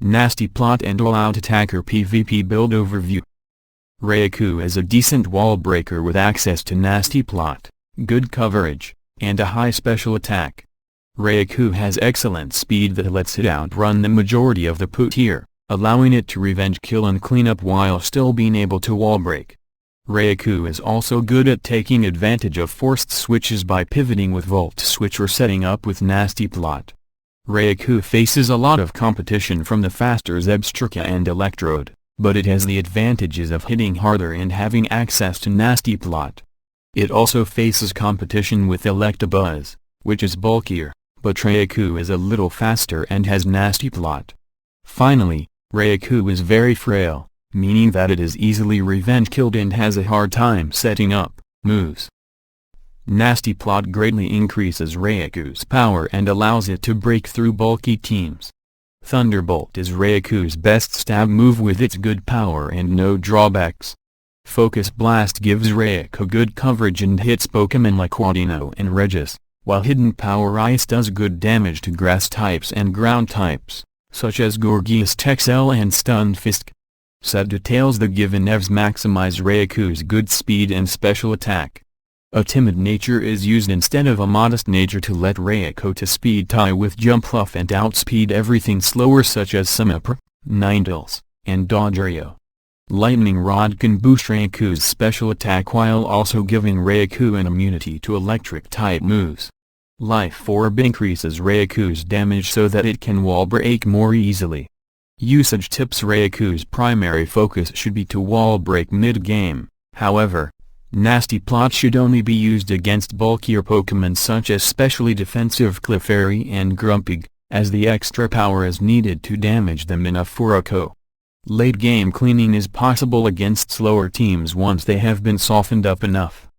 Nasty Plot and All-Out Attacker PvP Build Overview. Raichu is a decent wall breaker with access to Nasty Plot, good coverage, and a high special attack. Raichu has excellent speed that lets it outrun the majority of the put here, allowing it to revenge kill and clean up while still being able to wall break. Raichu is also good at taking advantage of forced switches by pivoting with Volt Switch or setting up with Nasty Plot. Raichu faces a lot of competition from the faster Zebstrika and Electrode, but it has the advantages of hitting harder and having access to Nasty Plot. It also faces competition with Electabuzz, which is bulkier, but Raichu is a little faster and has Nasty Plot. Finally, Raichu is very frail, meaning that it is easily revenge killed and has a hard time setting up moves. Nasty Plot greatly increases Raichu's power and allows it to break through bulky teams. Thunderbolt is Raichu's best stab move with its good power and no drawbacks. Focus Blast gives Raichu good coverage and hits Pokemon like Audino and Regis, while Hidden Power Ice does good damage to grass types and ground types, such as Gorgeous Texel and Stunfisk. Set details the given EVs maximize Raichu's good speed and special attack. A timid nature is used instead of a modest nature to let Raichu to speed tie with Jump Luff and outspeed everything slower such as Simipour, Ninetales, and Dodrio. Lightning Rod can boost Raichu's special attack while also giving Raichu an immunity to electric type moves. Life Orb increases Raichu's damage so that it can wall break more easily. Usage tips: Raichu's primary focus should be to wall break mid-game, however, Nasty Plot should only be used against bulkier Pokemon such as specially defensive Clefairy and Grumpig, as the extra power is needed to damage them enough for a KO. Late-game cleaning is possible against slower teams once they have been softened up enough.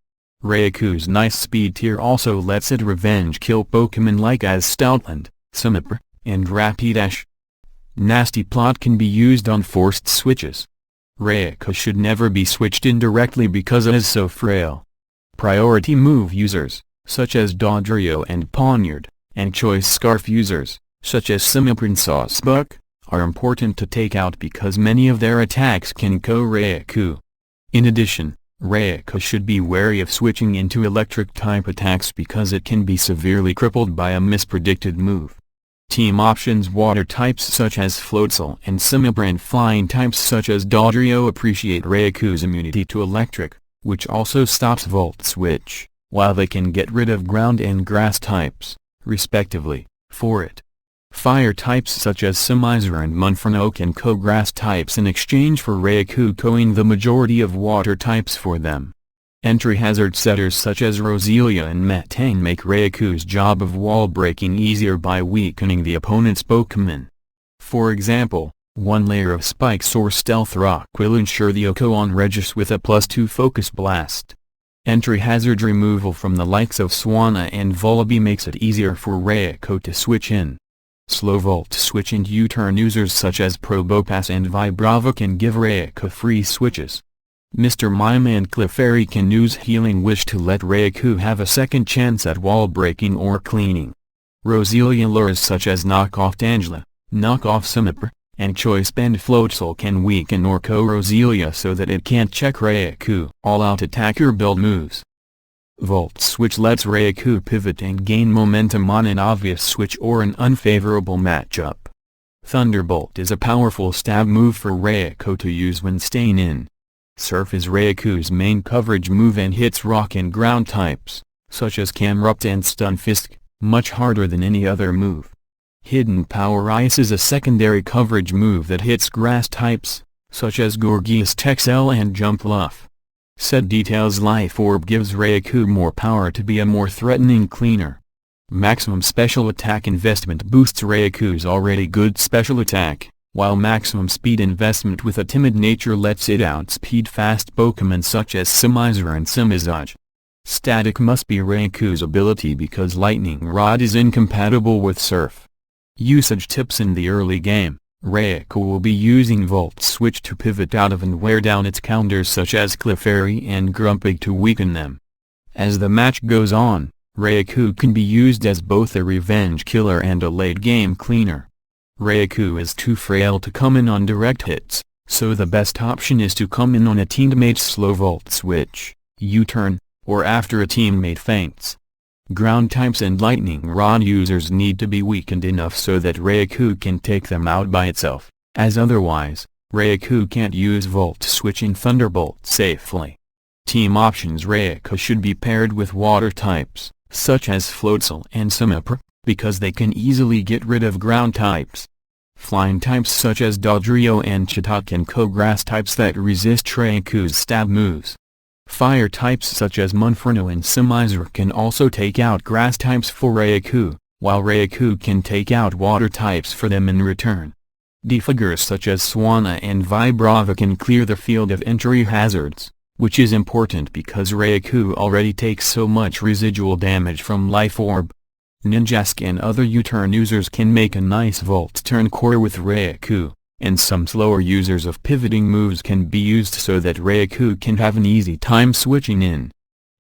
Raichu's nice speed tier also lets it revenge kill Pokemon like as Stoutland, Simipour, and Rapidash. Nasty Plot can be used on forced switches. Raichu should never be switched in directly because it is so frail. Priority move users, such as Dodrio and Pawniard, and choice Scarf users, such as Simipour and Sawsbuck, are important to take out because many of their attacks can KO Raichu. In addition, Raichu should be wary of switching into electric-type attacks because it can be severely crippled by a mispredicted move. Team options: water types such as Floatzel and Simipour and flying types such as Dodrio appreciate Raichu's immunity to electric, which also stops Volt Switch, while they can get rid of ground and grass types, respectively, for it. Fire types such as Simizer and Munfrino can KO grass types in exchange for Raichu KOing the majority of water types for them. Entry hazard setters such as Roselia and Metang make Raichu's job of wall breaking easier by weakening the opponent's Pokemon. For example, one layer of Spikes or Stealth Rock will ensure the KO on Regis with a +2 Focus Blast. Entry hazard removal from the likes of Swanna and Volibee makes it easier for Raichu to switch in. Slow Volt Switch and U-turn users such as Probopass and Vibrava can give Raichu free switches. Mr. Mime and Clefairy can use Healing Wish to let Raichu have a second chance at wall breaking or cleaning. Roselia lures such as Knock Off Tangela, Knock Off Simipour, and Choice Band Floatzel can weaken or KO Roselia so that it can't check Raichu. All-out attacker build moves. Volt Switch lets Raichu pivot and gain momentum on an obvious switch or an unfavorable matchup. Thunderbolt is a powerful stab move for Raichu to use when staying in. Surf is Raichu's main coverage move and hits rock and ground types, such as Camerupt and Stunfisk, much harder than any other move. Hidden Power Ice is a secondary coverage move that hits grass types, such as Gorgeous Texel and Jump Luff. Set details: Life Orb gives Raichu more power to be a more threatening cleaner. Maximum special attack investment boosts Raichu's already good special attack, while maximum speed investment with a timid nature lets it outspeed fast Pokemon such as Simizer and Simizage. Static must be Raichu's ability because Lightning Rod is incompatible with Surf. Usage tips: in the early game, Raichu will be using Volt Switch to pivot out of and wear down its counters such as Clefairy and Grumpig to weaken them. As the match goes on, Raichu can be used as both a revenge killer and a late-game cleaner. Raichu is too frail to come in on direct hits, so the best option is to come in on a teammate's slow volt switch, U-turn, or after a teammate faints. Ground types and lightning rod users need to be weakened enough so that Raichu can take them out by itself, as otherwise, Raichu can't use volt switching Thunderbolt safely. Team options: Raichu should be paired with water types, such as Floatzel and Simiprop, because they can easily get rid of ground types. Flying types such as Dodrio and Chatot can co-grass types that resist Raichu's stab moves. Fire types such as Monferno and Simizer can also take out grass types for Raichu, while Raichu can take out water types for them in return. Defigures such as Swanna and Vibrava can clear the field of entry hazards, which is important because Raichu already takes so much residual damage from Life Orb. Ninjask and other U-turn users can make a nice volt turn core with Raichu, and some slower users of pivoting moves can be used so that Raichu can have an easy time switching in.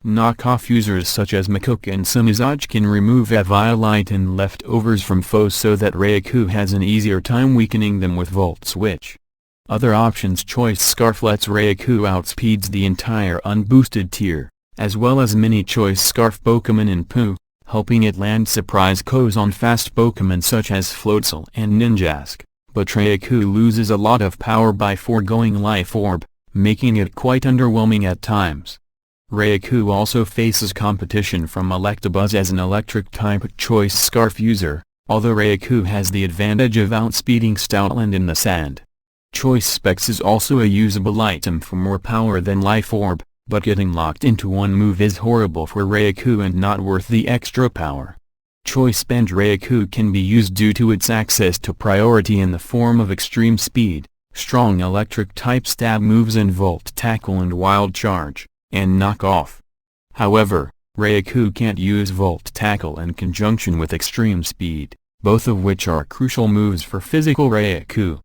Knockoff users such as Makook and Simizaj can remove Eviolite and leftovers from foes so that Raichu has an easier time weakening them with volt switch. Other options: Choice Scarf lets Raichu outspeeds the entire unboosted tier, as well as mini Choice Scarf Pokemon in Pooh, helping it land surprise KOs on fast Pokemon such as Floatzel and Ninjask, but Raichu loses a lot of power by foregoing Life Orb, making it quite underwhelming at times. Raichu also faces competition from Electabuzz as an electric-type Choice Scarf user, although Raichu has the advantage of outspeeding Stoutland in the sand. Choice Specs is also a usable item for more power than Life Orb, but getting locked into one move is horrible for Raichu and not worth the extra power. Choice Band Raichu can be used due to its access to priority in the form of extreme speed, strong electric-type stab moves and Volt Tackle and Wild Charge, and Knock Off. However, Raichu can't use Volt Tackle in conjunction with extreme speed, both of which are crucial moves for physical Raichu.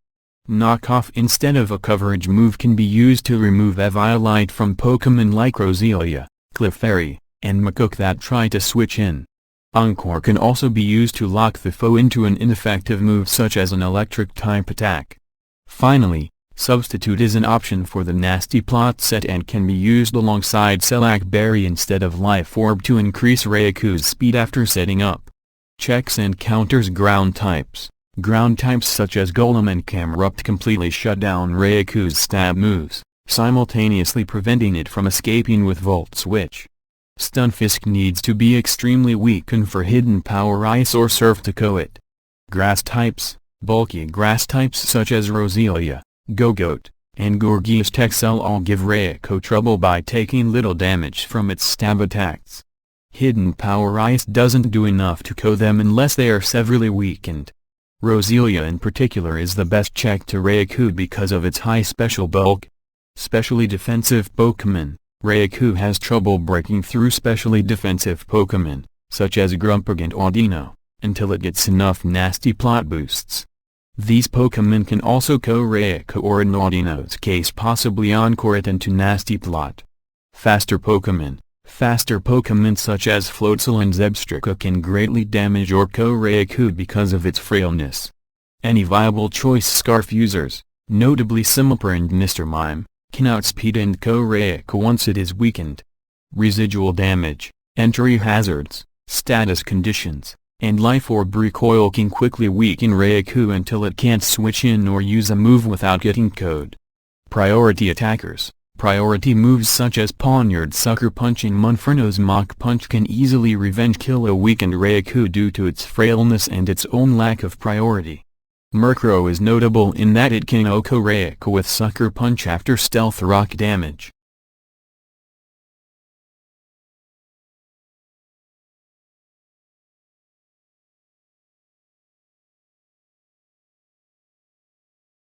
Knock Off instead of a coverage move can be used to remove Eviolite from Pokemon like Roselia, Clefairy, and Makook that try to switch in. Encore can also be used to lock the foe into an ineffective move such as an electric-type attack. Finally, Substitute is an option for the Nasty Plot set and can be used alongside Shellac Berry instead of Life Orb to increase Raichu's speed after setting up. Checks and counters ground types. Ground types such as Golem and Camerupt completely shut down Raichu's stab moves, simultaneously preventing it from escaping with Volt Switch. Stunfisk needs to be extremely weakened for Hidden Power Ice or Surf to KO it. Grass types. Bulky grass types such as Roselia, Gogoat, and Gorgeous Texel all give Raichu trouble by taking little damage from its stab attacks. Hidden Power Ice doesn't do enough to KO them unless they are severely weakened. Roselia in particular is the best check to Raichu because of its high special bulk. Specially defensive Pokemon. Raichu has trouble breaking through specially defensive Pokemon, such as Grumpig and Audino, until it gets enough Nasty Plot boosts. These Pokemon can also KO Raichu or in Audino's case possibly Encore it into Nasty Plot. Faster Pokemon. Faster Pokemon such as Floatzel and Zebstrika can greatly damage or KO Raichu because of its frailness. Any viable Choice Scarf users, notably Simiprop and Mr. Mime, can outspeed and KO Raichu once it is weakened. Residual damage, entry hazards, status conditions, and Life Orb recoil can quickly weaken Raichu until it can't switch in or use a move without getting KO'd. Priority attackers. Priority moves such as Poniard Sucker Punch and Monferno's Mach Punch can easily revenge kill a weakened Raichu due to its frailness and its own lack of priority. Murkrow is notable in that it can OHKO Raichu with Sucker Punch after Stealth Rock damage.